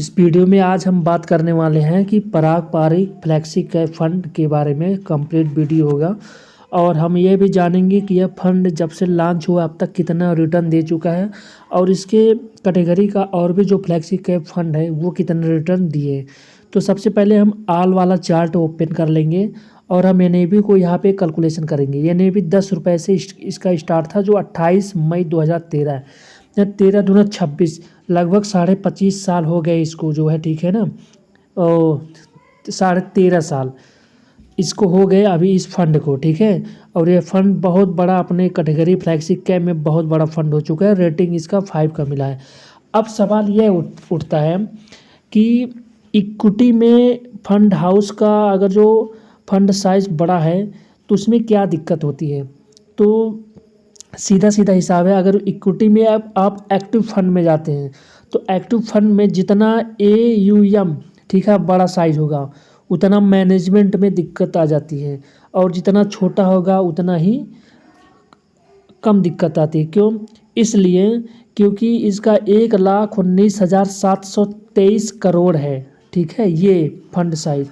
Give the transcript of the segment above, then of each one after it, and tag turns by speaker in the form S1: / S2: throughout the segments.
S1: इस वीडियो में आज हम बात करने वाले हैं कि पारंपरिक फ्लेक्सी कैप फंड के बारे में कंप्लीट वीडियो होगा। और हम ये भी जानेंगे कि यह फंड जब से लॉन्च हुआ अब तक कितना रिटर्न दे चुका है और इसके कैटेगरी का और भी जो फ्लेक्सी कैप फंड है वो कितना रिटर्न दिए। तो सबसे पहले हम ऑल वाला चार्ट ओपन कर लेंगे और हम एनएवी को यहाँ पे कैलकुलेशन करेंगे। एनएवी 10 रुपये से इसका स्टार्ट था जो 28 मई 2013 है। 13 दूना 26, लगभग 25.5 साल हो गए इसको जो है, ठीक है ना। और 13.5 साल इसको हो गए अभी इस फंड को, ठीक है। और ये फंड बहुत बड़ा अपने कैटेगरी फ्लैक्सी कैप में बहुत बड़ा फंड हो चुका है। रेटिंग इसका 5 का मिला है। अब सवाल यह उठता है कि इक्विटी में फंड हाउस का अगर जो फंड साइज बड़ा है तो उसमें क्या दिक्कत होती है। तो सीधा हिसाब है, अगर इक्विटी में आप एक्टिव फंड में जाते हैं तो एक्टिव फंड में जितना AUM, ठीक है, बड़ा साइज होगा उतना मैनेजमेंट में दिक्कत आ जाती है और जितना छोटा होगा उतना ही कम दिक्कत आती है। क्यों? इसलिए क्योंकि इसका 1,19,723 करोड़ है, ठीक है, ये फंड साइज।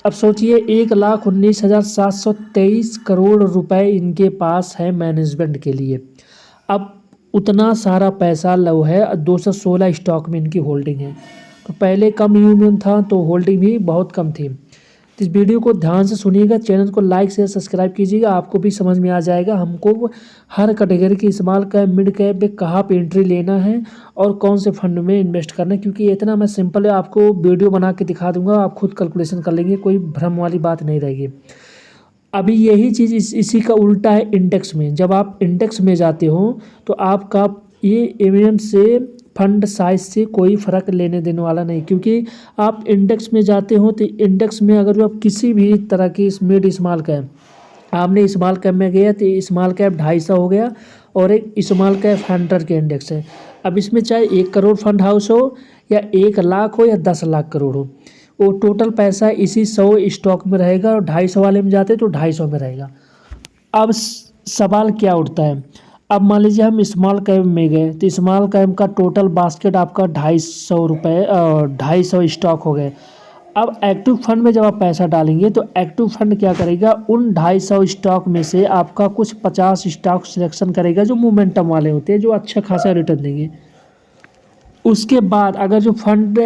S1: अब सोचिए 1,19,723 करोड़ रुपए इनके पास है मैनेजमेंट के लिए। अब उतना सारा पैसा लो है, 216 स्टॉक में इनकी होल्डिंग है। तो पहले कम यूनियन था तो होल्डिंग भी बहुत कम थी। तो इस वीडियो को ध्यान से सुनिएगा, चैनल को लाइक शेयर सब्सक्राइब कीजिएगा, आपको भी समझ में आ जाएगा हमको हर कैटेगरी की स्मॉल कैप मिड कैप में कहाँ पे एंट्री लेना है और कौन से फंड में इन्वेस्ट करना है। क्योंकि इतना मैं सिंपल है, आपको वीडियो बना के दिखा दूंगा, आप खुद कैलकुलेशन कर लेंगे, कोई भ्रम वाली बात नहीं रहेगी। अभी यही चीज़ इसी का उल्टा है इंडेक्स में। जब आप इंडेक्स में जाते हो तो आपका ये एमएम से फंड साइज से कोई फ़र्क लेने देने वाला नहीं। क्योंकि आप इंडेक्स में जाते हो तो इंडेक्स में अगर जो आप किसी भी तरह की मिड स्मॉल कैप, आपने स्मॉल कैप में गया तो स्मॉल कैप 250 हो गया और एक स्मॉल कैप 100 के इंडेक्स है। अब इसमें चाहे 1 करोड़ फंड हाउस हो या 1 लाख हो या 10 लाख करोड़ हो, वो टोटल पैसा इसी 100 स्टॉक में रहेगा। और 250 वाले में जाते तो 250 में रहेगा। अब सवाल क्या उठता है, अब मान लीजिए हम स्मॉल कैप में गए तो स्मॉल कैप का टोटल बास्केट आपका 250 रुपये 250 स्टॉक हो गए। अब एक्टिव फंड में जब आप पैसा डालेंगे तो एक्टिव फंड क्या करेगा, उन 250 स्टॉक में से आपका कुछ 50 स्टॉक सिलेक्शन करेगा जो मोमेंटम वाले होते हैं, जो अच्छा खासा रिटर्न देंगे। उसके बाद अगर जो फंड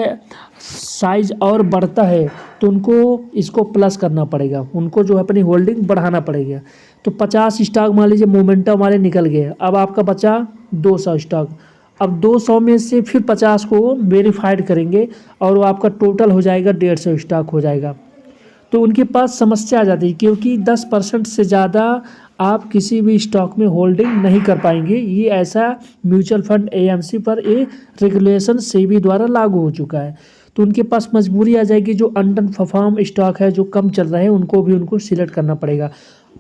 S1: साइज और बढ़ता है तो उनको इसको प्लस करना पड़ेगा, उनको जो है अपनी होल्डिंग बढ़ाना पड़ेगा। तो 50 स्टॉक मान लीजिए मोमेंटम वाले निकल गए, अब आपका बचा 200 स्टॉक। अब 200 में से फिर 50 को वेरीफाइड करेंगे और वो आपका टोटल हो जाएगा 150 स्टॉक हो जाएगा। तो उनके पास समस्या आ जाती है क्योंकि 10% से ज़्यादा आप किसी भी स्टॉक में होल्डिंग नहीं कर पाएंगे। ये ऐसा म्यूचुअल फंड AMC पर ये रेगुलेशन सेबी द्वारा लागू हो चुका है। तो उनके पास मजबूरी आ जाएगी, जो अंडर परफॉर्म स्टॉक है, जो कम चल रहे हैं, उनको सिलेक्ट करना पड़ेगा।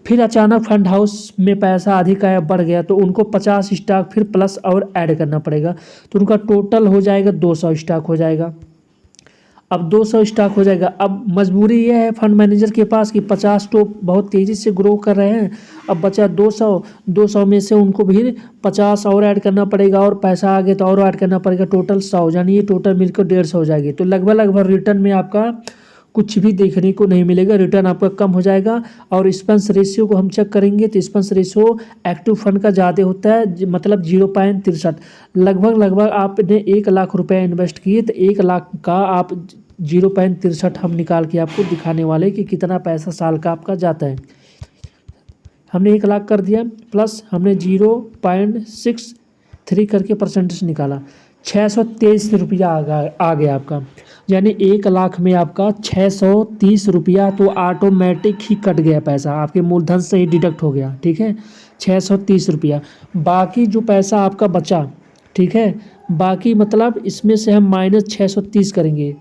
S1: फिर अचानक फंड हाउस में पैसा अधिक आया, बढ़ गया, तो उनको 50 स्टॉक फिर प्लस और ऐड करना पड़ेगा। तो उनका टोटल हो जाएगा 200 स्टॉक हो जाएगा। अब 200 स्टॉक हो जाएगा। अब मजबूरी यह है फंड मैनेजर के पास कि 50 तो बहुत तेज़ी से ग्रो कर रहे हैं, अब बचा 200 में से उनको भी 50 और ऐड करना पड़ेगा और पैसा आ गया तो और ऐड करना पड़ेगा, टोटल 100, यानी ये टोटल मिलकर 150 हो जाएगी। तो लगभग रिटर्न में आपका कुछ भी देखने को नहीं मिलेगा, रिटर्न आपका कम हो जाएगा। और एक्सपेंस रेशियो को हम चेक करेंगे तो एक्सपेंस रेशियो एक्टिव फंड का ज़्यादा होता है, मतलब 0.63। लगभग आपने 1 लाख रुपए इन्वेस्ट किए तो 1 लाख का आप 0.63 हम निकाल के आपको दिखाने वाले कि कितना पैसा साल का आपका जाता है। हमने 1 लाख कर दिया, प्लस हमने 0.63 करके परसेंटेज निकाला, 623 रुपया आ गया आपका। यानी 1 लाख में आपका 630 रुपया तो ऑटोमेटिक ही कट गया, पैसा आपके मूलधन से ही डिडक्ट हो गया, ठीक है, 630 रुपया। बाकी जो पैसा आपका बचा, ठीक है, बाकी मतलब इसमें से हम -630 करेंगे,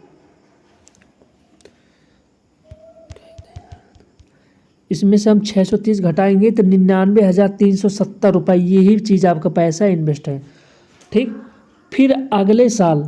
S1: इसमें से हम 630 घटाएंगे तो 99,370 रुपये, यही चीज़ आपका पैसा इन्वेस्ट है, ठीक। फिर अगले साल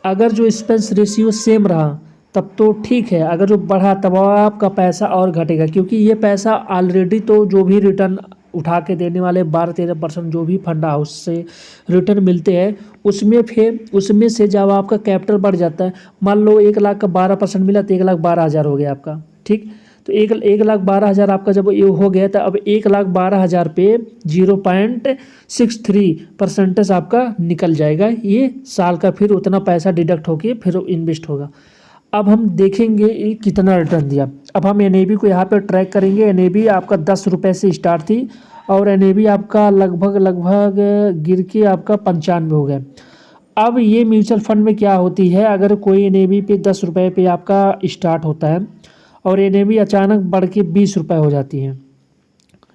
S1: अगर जो एक्सपेंस रेशियो सेम रहा तब तो ठीक है, अगर जो बढ़ा तब आपका पैसा और घटेगा। क्योंकि ये पैसा ऑलरेडी तो जो भी रिटर्न उठा के देने वाले 12-13% जो भी फंड हाउस से रिटर्न मिलते हैं उसमें से जब आपका कैपिटल बढ़ जाता है, मान लो 1 लाख का 12% मिला तो 1,12,000 हो गया आपका, ठीक। तो 1,12,000 आपका जब ये हो गया तो अब 1,12,000 पे 0.63% आपका निकल जाएगा ये साल का, फिर उतना पैसा डिडक्ट होके फिर इन्वेस्ट होगा। अब हम देखेंगे ये कितना रिटर्न दिया। अब हम NAV को यहाँ पे ट्रैक करेंगे। NAV आपका 10 रुपये से स्टार्ट थी और NAV आपका लगभग गिर के आपका 95 हो गया। अब ये म्यूचुअल फंड में क्या होती है, अगर कोई NAV पे 10 रुपये पे आपका स्टार्ट होता है और NAV अचानक बढ़ के 20 रुपये हो जाती है,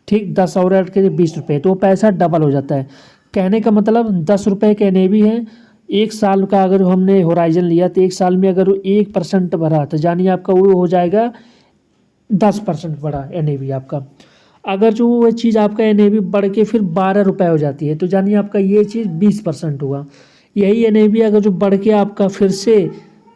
S1: ठीक, 10 और ऐड के 20 रुपये, तो पैसा डबल हो जाता है। कहने का मतलब 10 रुपये का NAV है, 1 साल का अगर हमने होराइजन लिया तो 1 साल में अगर वो 1% बढ़ा तो जानिए आपका वो हो जाएगा 10% बढ़ा NAV आपका। अगर जो वो चीज़ आपका NAV बढ़ के फिर 12 रुपये हो जाती है तो जानिए आपका ये चीज़ 20% हुआ। यही NAV अगर जो बढ़ के आपका फिर से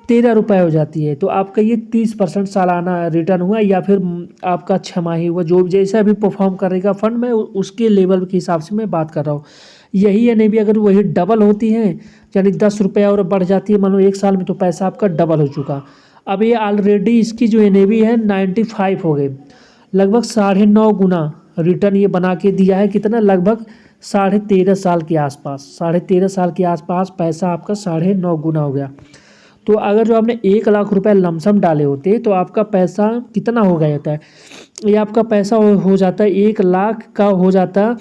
S1: 13 रुपये हो जाती है तो आपका ये 30% सालाना रिटर्न हुआ, या फिर आपका छमाही हुआ, जो जैसा भी परफॉर्म करेगा फंड में उसके लेवल के हिसाब से मैं बात कर रहा हूँ। यही NAV अगर वही डबल होती है, यानी 10 रुपये और बढ़ जाती है मान लो 1 साल में, तो पैसा आपका डबल हो चुका। अब ये ऑलरेडी इसकी जो NAV है 95 हो गए, लगभग 9.5 गुना रिटर्न ये बना के दिया है। कितना, लगभग 13.5 साल के आसपास, 13.5 साल के आसपास पैसा आपका 9.5 गुना हो गया। तो अगर जो आपने 1 लाख रुपए लमसम डाले होते तो आपका पैसा कितना हो गया होता है, ये आपका पैसा हो जाता है 1 लाख का हो जाता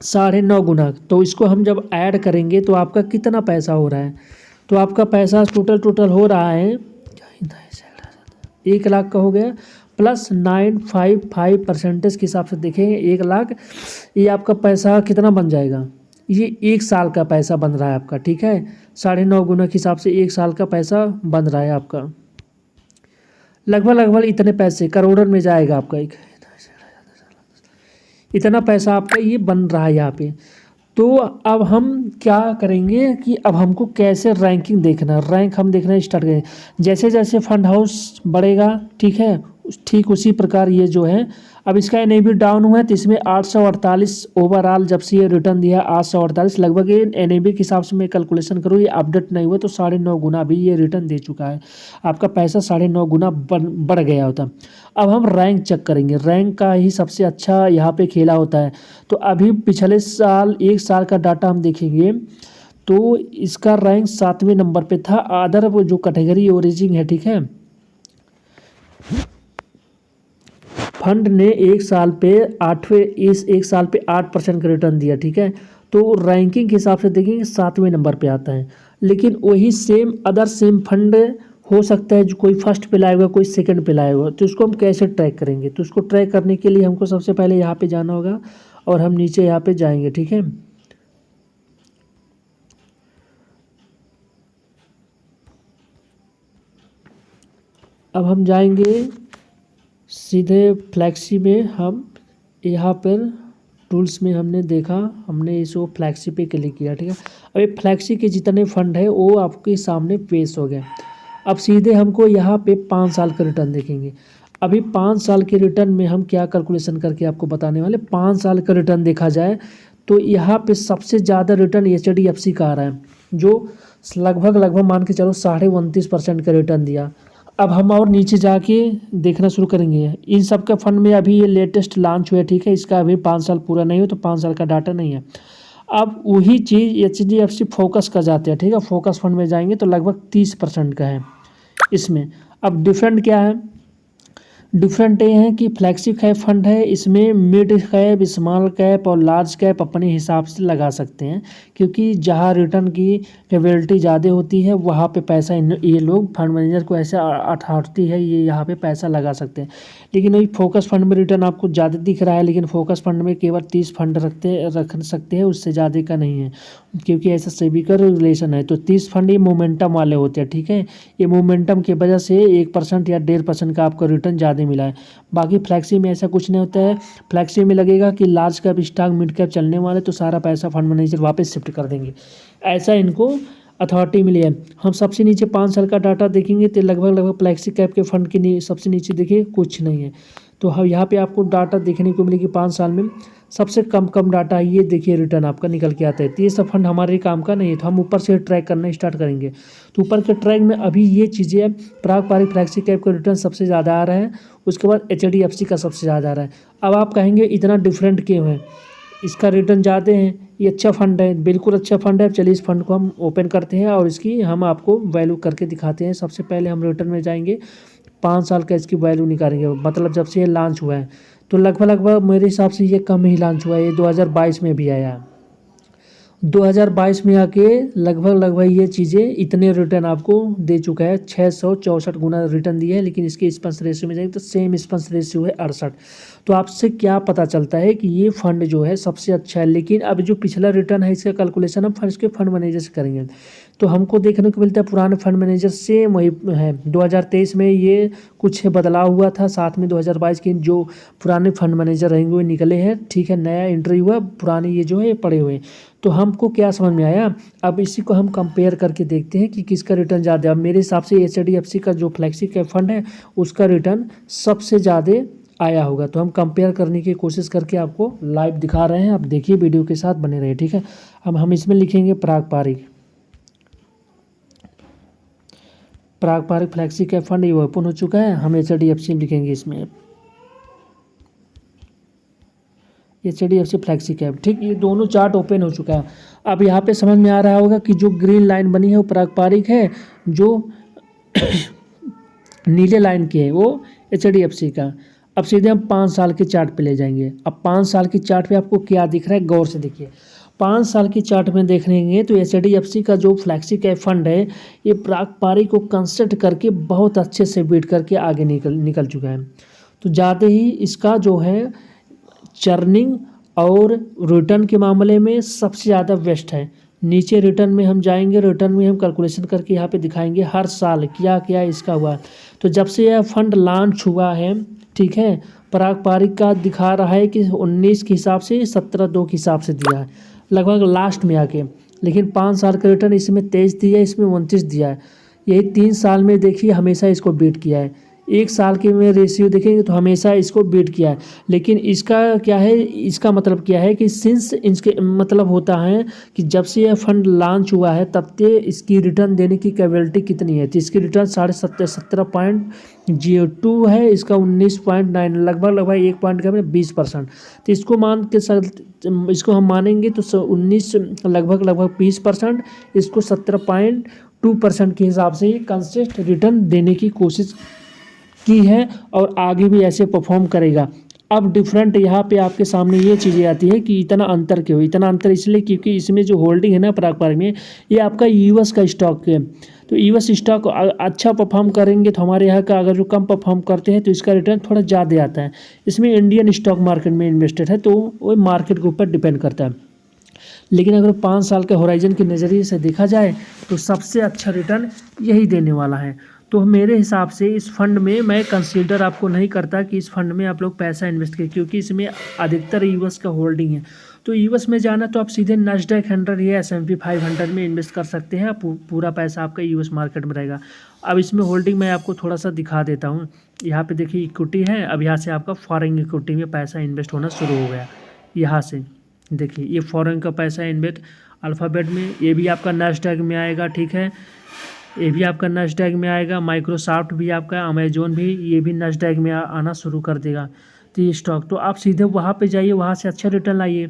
S1: 9.5 गुना। तो इसको हम जब ऐड करेंगे तो आपका कितना पैसा हो रहा है, तो आपका पैसा टोटल हो रहा है 1 लाख का हो गया प्लस 955% के हिसाब से देखेंगे 1 लाख, ये आपका पैसा कितना बन जाएगा, ये 1 साल का पैसा बन रहा है आपका, ठीक है। 9.5 गुना के हिसाब से 1 साल का पैसा बन रहा है आपका, लगभग इतने पैसे करोड़ों में जाएगा आपका, इतना पैसा आपका ये बन रहा है यहाँ पे। तो अब हम क्या करेंगे कि अब हमको कैसे रैंकिंग देखना, रैंक हम देखना स्टार्ट करें। जैसे जैसे फंड हाउस बढ़ेगा, ठीक है, ठीक उसी प्रकार ये जो है, अब इसका NAV डाउन हुआ है तो इसमें 848 ओवरऑल जब से ये रिटर्न दिया 848, लगभग ये NAV के हिसाब से मैं कैलकुलेशन करूँ, ये अपडेट नहीं हुआ तो 9.5 गुना भी ये रिटर्न दे चुका है, आपका पैसा 9.5 गुना बढ़ गया होता। अब हम रैंक चेक करेंगे, रैंक का ही सबसे अच्छा यहाँ पे खेला होता है। तो अभी पिछले साल 1 साल का डाटा हम देखेंगे तो इसका रैंक 7वें नंबर पे था, अदर वो जो कैटेगरी ओरिजिन है, ठीक है। फंड ने 1 साल पे 8% का रिटर्न दिया, ठीक है। तो रैंकिंग के हिसाब से देखेंगे 7वें नंबर पे आता है, लेकिन वही सेम फंड हो सकता है जो कोई फर्स्ट पे लाएगा, कोई सेकंड पे लाएगा, तो उसको हम कैसे ट्रैक करेंगे। तो उसको ट्रैक करने के लिए हमको सबसे पहले यहाँ पे जाना होगा और हम नीचे यहाँ पे जाएंगे, ठीक है। अब हम जाएंगे सीधे फ्लैक्सी में, हम यहाँ पर टूल्स में हमने देखा, हमने इसको फ्लैक्सी पे क्लिक किया, ठीक है। अब ये फ्लैक्सी के जितने फंड है वो आपके सामने पेश हो गए। अब सीधे हमको यहाँ पे 5 साल का रिटर्न देखेंगे। अभी 5 साल के रिटर्न में हम क्या कैलकुलेशन करके आपको बताने वाले। 5 साल का रिटर्न देखा जाए तो यहाँ पे सबसे ज़्यादा रिटर्न HDFC का आ रहा है, जो लगभग मान के चलो 29.5% का रिटर्न दिया। अब हम और नीचे जाके देखना शुरू करेंगे। इन सब के फंड में अभी ये लेटेस्ट लॉन्च हुआ है, ठीक है, इसका अभी 5 साल पूरा नहीं हो तो 5 साल का डाटा नहीं है। अब वही चीज़ HDFC फोकस का जाते हैं, ठीक है, फोकस फंड में जाएंगे तो लगभग 30% का है इसमें। अब डिफरेंट क्या है, डिफरेंट ये है कि फ्लैक्सी कैप फंड है, इसमें मिड कैप, स्मॉल कैप और लार्ज कैप अपने हिसाब से लगा सकते हैं, क्योंकि जहाँ रिटर्न की कैपेबिलिटी ज़्यादा होती है वहाँ पे पैसा ये लोग फंड मैनेजर को ऐसा अथॉरिटी है, ये यहाँ पे पैसा लगा सकते हैं। लेकिन वही फोकस फंड में रिटर्न आपको ज़्यादा दिख रहा है, लेकिन फोकस फंड में केवल 30 फंड रख सकते हैं, उससे ज़्यादा का नहीं है, क्योंकि ऐसा सेबी का रेगुलेशन है। तो 30 फंड ये मोमेंटम वाले होते हैं, ठीक है, ये मोमेंटम की वजह से 1% या 1.5% का आपको रिटर्न ज़्यादा मिला है। बाकी फ्लैक्सी में ऐसा कुछ नहीं होता है। फ्लैक्सी में लगेगा कि large cap stock mid cap चलने वाले तो सारा पैसा फंड मैनेजर वापस शिफ्ट कर देंगे, ऐसा इनको अथॉरिटी मिली है। हम सबसे नीचे 5 साल का डाटा देखेंगे तो लगभग फ्लैक्सी कैप के फंड के सबसे नीचे देखिए कुछ नहीं है। तो हम यहाँ पे आपको डाटा देखने को मिलेगी 5 साल में सबसे कम डाटा है, ये देखिए रिटर्न आपका निकल के आता है। तो ये सब फंड हमारे काम का नहीं है, तो हम ऊपर से ट्रैक करना स्टार्ट करेंगे। तो ऊपर के ट्रैक में अभी ये चीज़ें पारंपरिक फ्लैक्सी कैप का रिटर्न सबसे ज़्यादा आ रहा है, उसके बाद HDFC का सबसे ज़्यादा आ रहा है। अब आप कहेंगे इतना डिफरेंट क्यों है, इसका रिटर्न ज़्यादा है, ये अच्छा फंड है, बिल्कुल अच्छा फंड है। चलिए इस फंड को हम ओपन करते हैं और इसकी हम आपको वैल्यू करके दिखाते हैं। सबसे पहले हम रिटर्न में जाएंगे, 5 साल का इसकी वैल्यू निकालेंगे, मतलब जब से ये लॉन्च हुआ है। तो लगभग मेरे हिसाब से ये कम ही लॉन्च हुआ है, ये 2022 में भी आया है। 2022 में आके लगभग ये चीज़ें इतने रिटर्न आपको दे चुका है, 664 गुना रिटर्न दिया है। लेकिन इसके एक्सपेंस रेशियो में जाएंगे तो सेम एक्सपेंस रेशियो है 68। तो आपसे क्या पता चलता है कि ये फंड जो है सबसे अच्छा है। लेकिन अब जो पिछला रिटर्न है इसका कैलकुलेशन हम फंड के फंड मैनेजर से करेंगे, तो हमको देखने को मिलता है पुराने फंड मैनेजर सेम वही है। 2023 में ये कुछ बदलाव हुआ था, साथ में 2022 के जो पुराने फंड मैनेजर रहेंगे वो निकले हैं, ठीक है, नया एंट्री हुआ, पुराने ये जो है पड़े हुए। तो हमको क्या समझ में आया, अब इसी को हम कंपेयर करके देखते हैं कि किसका रिटर्न ज़्यादा है। अब मेरे हिसाब से HDFC का जो फ्लैक्सी कैप फंड है उसका रिटर्न सबसे ज़्यादा आया होगा। तो हम कंपेयर करने की कोशिश करके आपको लाइव दिखा रहे हैं, आप देखिए वीडियो के साथ बने रहे, ठीक है। अब हम इसमें लिखेंगे पारंपरिक फ्लैक्सी कैप फंड, ये ओपन हो चुका है। हम HDFC में लिखेंगे, इसमें HDFC फ्लैक्सी कैप, ठीक, ये दोनों चार्ट ओपन हो चुका है। अब यहाँ पे समझ में आ रहा होगा कि जो ग्रीन लाइन बनी है वो पारंपरिक है, जो नीले लाइन की है वो HDFC का। अब सीधे हम 5 साल के चार्ट पे ले जाएंगे। अब 5 साल की चार्ट पे आपको क्या दिख रहा है, गौर से देखिए। 5 साल की चार्ट में देखेंगे तो HDFC का जो फ्लैक्सी कैप फंड है ये पारंपरिक को कंसिडर करके बहुत अच्छे से बीट करके आगे निकल चुका है। तो ज़्यादा ही इसका जो है चर्निंग और रिटर्न के मामले में सबसे ज़्यादा बेस्ट है। नीचे रिटर्न में हम जाएंगे, रिटर्न में हम कैलकुलेशन करके यहाँ पे दिखाएंगे हर साल क्या क्या इसका हुआ। तो जब से यह फंड लॉन्च हुआ है, ठीक है, पारंपरिक का दिखा रहा है कि 19 के हिसाब से 17.2 के हिसाब से दिया है लगभग लास्ट में आके। लेकिन 5 साल का रिटर्न इसमें 23 दिया है, इसमें 29 दिया है। यही 3 साल में देखिए हमेशा इसको बीट किया है। 1 साल के में रेशियो देखेंगे तो हमेशा इसको बीट किया है। लेकिन इसका क्या है, इसका मतलब क्या है कि सिंस इसके मतलब होता है कि जब से यह फंड लॉन्च हुआ है तब से इसकी रिटर्न देने की कैपेबिलिटी कितनी है। तो इसकी रिटर्न 17.02 है, इसका 19.9, लगभग 1 पॉइंट का 20%। तो इसको मान के इसको हम मानेंगे तो 19 लगभग 20%, इसको 17.2% के हिसाब से ये कंसिस्ट रिटर्न देने की कोशिश की है और आगे भी ऐसे परफॉर्म करेगा। अब डिफरेंट यहाँ पे आपके सामने ये चीज़ें आती है कि इतना अंतर क्यों। इतना अंतर इसलिए क्योंकि इसमें जो होल्डिंग है ना पारंपरिक में, ये आपका US का स्टॉक है। तो US स्टॉक अच्छा परफॉर्म करेंगे तो हमारे यहाँ का, अगर जो कम परफॉर्म करते हैं तो इसका रिटर्न थोड़ा ज़्यादा आता है। इसमें इंडियन स्टॉक मार्केट में इन्वेस्टेड है तो वो मार्केट के ऊपर डिपेंड करता है। लेकिन अगर 5 साल के होराइजन के नज़रिए से देखा जाए तो सबसे अच्छा रिटर्न यही देने वाला है। तो मेरे हिसाब से इस फंड में मैं कंसीडर आपको नहीं करता कि इस फंड में आप लोग पैसा इन्वेस्ट करें, क्योंकि इसमें अधिकतर US का होल्डिंग है। तो US में जाना तो आप सीधे NASDAQ 100 या S&P 500 में इन्वेस्ट कर सकते हैं, पूरा पैसा आपका US मार्केट में रहेगा। अब इसमें होल्डिंग मैं आपको थोड़ा सा दिखा देता हूँ। यहाँ पे देखिए इक्विटी है, अब यहाँ से आपका फॉरेन इक्विटी में पैसा इन्वेस्ट होना शुरू हो गया। यहाँ से देखिए ये फॉरेन का पैसा इन्वेस्ट अल्फ़ाबेट में, ये भी आपका NASDAQ में आएगा, ठीक है, ये भी आपका NASDAQ में आएगा। माइक्रोसॉफ्ट भी आपका, अमेजोन भी, ये भी NASDAQ में आना शुरू कर देगा। तो ये स्टॉक तो आप सीधे वहाँ पे जाइए, वहाँ से अच्छा रिटर्न लाइए।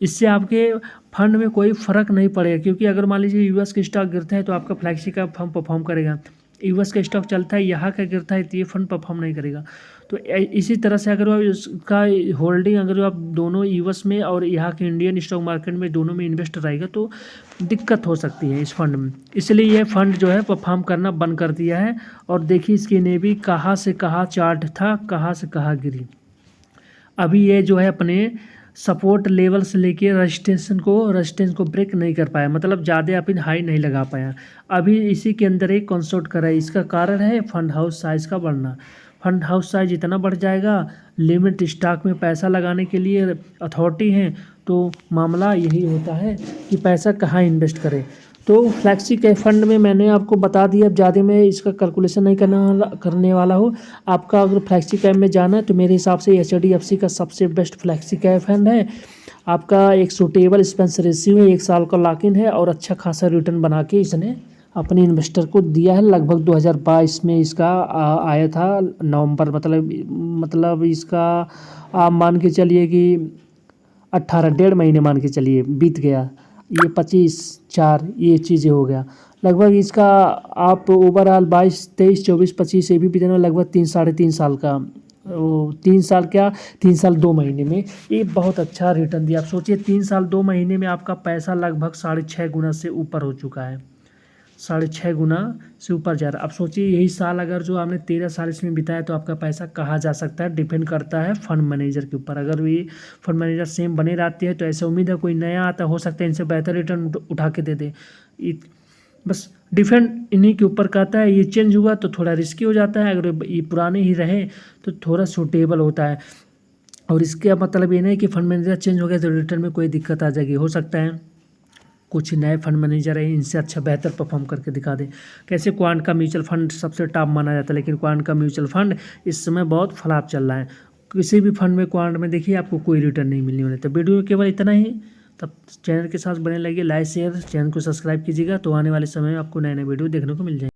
S1: इससे आपके फंड में कोई फ़र्क नहीं पड़ेगा, क्योंकि अगर मान लीजिए US के स्टॉक गिरते हैं तो आपका फ्लैक्सी का फंड परफॉर्म करेगा। US का स्टॉक चलता है, यहाँ का गिरता है तो ये फंड परफॉर्म नहीं करेगा। तो इसी तरह से अगर आप इसका होल्डिंग अगर आप दोनों US में और यहाँ के इंडियन स्टॉक मार्केट में दोनों में इन्वेस्ट रहेगा तो दिक्कत हो सकती है इस फंड में। इसलिए यह फंड जो है परफॉर्म करना बंद कर दिया है। और देखिए इसकी नेवी कहाँ से कहाँ चार्ट था, कहाँ से कहाँ गिरी। अभी ये जो है अपने सपोर्ट लेवल से लेके रेजिस्टेंस को ब्रेक नहीं कर पाया, मतलब ज़्यादा अपन हाई नहीं लगा पाया। अभी इसी के अंदर एक कंसोर्ट करा है। इसका कारण है फंड हाउस साइज़ का बढ़ना। फंड हाउस साइज इतना बढ़ जाएगा, लिमिट स्टॉक में पैसा लगाने के लिए अथॉरिटी हैं, तो मामला यही होता है कि पैसा कहाँ इन्वेस्ट करें। तो फ्लैक्सी कैप फंड में मैंने आपको बता दिया, अब ज़्यादा मैं इसका कैलकुलेशन नहीं करने वाला हूँ। आपका अगर फ्लैक्सी कैप में जाना है तो मेरे हिसाब से HDFC का सबसे बेस्ट फ्लैक्सी कैप फंड है। आपका एक सूटेबल एक्सपेंस रेशियो है, 1 साल का लॉक इन है और अच्छा खासा रिटर्न बना के इसने अपने इन्वेस्टर को दिया है। लगभग 2022 में इसका आया था नवंबर, मतलब इसका आप मान के चलिए कि 18 डेढ़ महीने मान के चलिए बीत गया। ये 25/4 ये चीज़ें हो गया लगभग इसका। आप ओवरऑल 22, 23, 24, 25 ये भी बीतना लगभग 3 साढ़े 3 साल का, 3 साल क्या, 3 साल 2 महीने में ये बहुत अच्छा रिटर्न दिया। आप सोचिए 3 साल 2 महीने में आपका पैसा लगभग 6.5 गुना से ऊपर हो चुका है, 6.5 गुना से ऊपर जा रहा है। अब सोचिए यही साल अगर जो आपने 13 साल इसमें बिताया तो आपका पैसा कहाँ जा सकता है, डिपेंड करता है फंड मैनेजर के ऊपर। अगर ये फंड मैनेजर सेम बने रहते हैं तो ऐसे उम्मीद है कोई नया आता हो सकता है इनसे बेहतर रिटर्न उठा के दे दे। बस डिफरेंट इन्हीं के ऊपर कहता है। ये चेंज हुआ तो थोड़ा रिस्की हो जाता है, अगर ये पुराने ही रहे तो थोड़ा सूटेबल होता है। और इसका मतलब ये नहीं कि फंड मैनेजर चेंज हो गया तो रिटर्न में कोई दिक्कत आ जाएगी। हो सकता है कुछ नए फंड मैनेजर है इनसे अच्छा बेहतर परफॉर्म करके दिखा दें। कैसे क्वांट का म्यूचुअल फंड सबसे टॉप माना जाता है, लेकिन क्वांट का म्यूचुअल फंड इस समय बहुत फ्लॉप चल रहा है। किसी भी फंड में क्वांट में देखिए आपको कोई रिटर्न नहीं मिलने वाला। तो वीडियो केवल इतना ही। तब चैनल के साथ बने लगे, लाइक शेयर, चैनल को सब्सक्राइब कीजिएगा तो आने वाले समय में आपको नए नए वीडियो देखने को मिल जाएंगे।